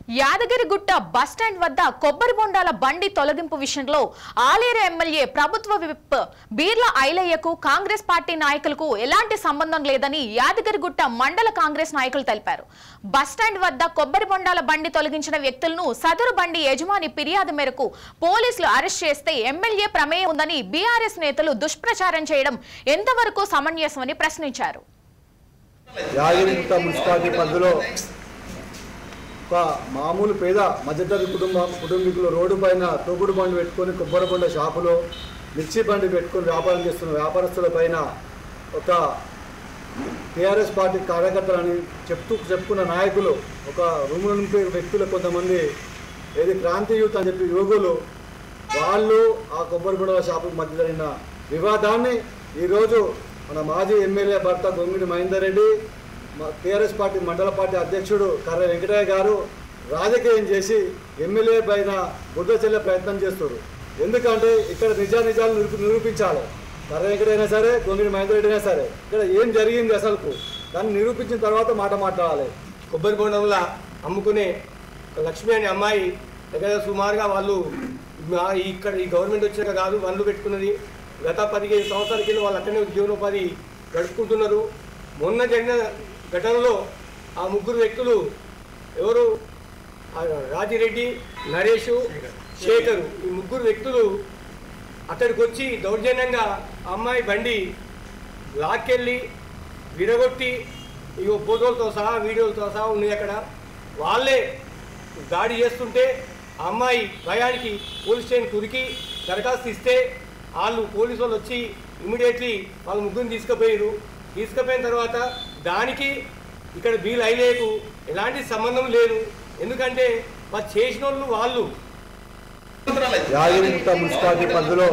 Yadagirigutta bus stand వద్ద కొబ్బరి బొండాల బండి తొలగింపు విషయంలో ఆలేరు ఎమ్మెల్యే ప్రభుత్వ విప్ బీర్ల ఐలయ్యకు కాంగ్రెస్ పార్టీ నాయకులకు ఎలాంటి సంబంధం లేదని యాదగిరిగుట్ట మండల కాంగ్రెస్ నాయకులు తెలిపారు. బస్టాండ్ వద్ద కొబ్బరి బొండాల బండి తొలగించిన వ్యక్తులను సదరు బండి యజమాని ఫిర్యాదు మేరకు పోలీసులు అరెస్ట్ చేస్తే ఎమ్మెల్యే ప్రమేయం ఉందని బీఆర్ఎస్ నేతలు దుష్ప్రచారం చేయడం ఎంతవరకు సమంజసమని ప్రశ్నించారు. యాదగిరిగుట్ట మున్సిపాలిటీ పరిధిలో మామూలు పేద మధ్యతరగతి కుటుంబీకులు రోడ్డు పైన తోపుడు బండి పెట్టుకొని కొబ్బరి బొండ షాపులో మిర్చి బండి పెట్టుకొని వ్యాపారం చేస్తున్న వ్యాపారస్తుల పైన ఒక టీఆర్ఎస్ పార్టీ కార్యకర్తలని చెప్పుకున్న నాయకులు ఒక రూముల నుండి వ్యక్తులు కొంతమంది ఏది క్రాంతి యూత్ అని చెప్పి యువకులు వాళ్ళు ఆ కొబ్బరి బొండ షాపు మధ్య జరిగిన వివాదాన్ని ఈరోజు మన మాజీ ఎమ్మెల్యే భర్త గొంగిడి మహేందర్ రెడ్డి టీఆర్ఎస్ పార్టీ మండల పార్టీ అధ్యక్షుడు కర్ర వెంకటయ్య గారు రాజకీయం చేసి ఎమ్మెల్యే పైన బుద్ధ చెల్లే ప్రయత్నం చేస్తారు. ఎందుకంటే ఇక్కడ నిజాలు నిరూపించాలి. కర్ర వెంకటయ్య అయినా సరే, గొంగిడి మహేందర్ రెడ్డి అయినా సరే, ఇక్కడ ఏం జరిగింది అసలుకు దాన్ని నిరూపించిన తర్వాత మాట్లాడాలి. కొబ్బరి బొండంలా అమ్ముకునే లక్ష్మి అనే అమ్మాయి దగ్గర సుమారుగా వాళ్ళు ఇక్కడ ఈ గవర్నమెంట్ వచ్చాక కాదు వన్లు పెట్టుకున్నది. గత 15 సంవత్సరాల కింద వాళ్ళు అక్కడనే జీవనోపాధి గడుపుకుంటున్నారు. మొన్న జరిగిన ఘటనలో ఆ ముగ్గురు వ్యక్తులు ఎవరు రాజిరెడ్డి, నరేషు, శేఖరు, ఈ ముగ్గురు వ్యక్తులు అక్కడికి వచ్చి దౌర్జన్యంగా అమ్మాయి బండి లాక్కెళ్ళి విరగొట్టి ఇగో ఫోటోలతో సహా వీడియోలతో సహా ఉన్నాయి. అక్కడ వాళ్ళే దాడి చేస్తుంటే ఆ అమ్మాయి భయానికి పోలీస్ స్టేషన్ కురికి దరఖాస్తు ఇస్తే వాళ్ళు పోలీసు వాళ్ళు వచ్చి ఇమీడియట్లీ వాళ్ళ ముగ్గురిని తీసుకుపోయిన తర్వాత దానికి ఇక్కడ బీల్ ఐలేకు ఎలాంటి సంబంధం లేదు. ఎందుకంటే చేసిన వాళ్ళు యాదగిరిగుట్ట మున్సిపాలిటీ పరిధిలో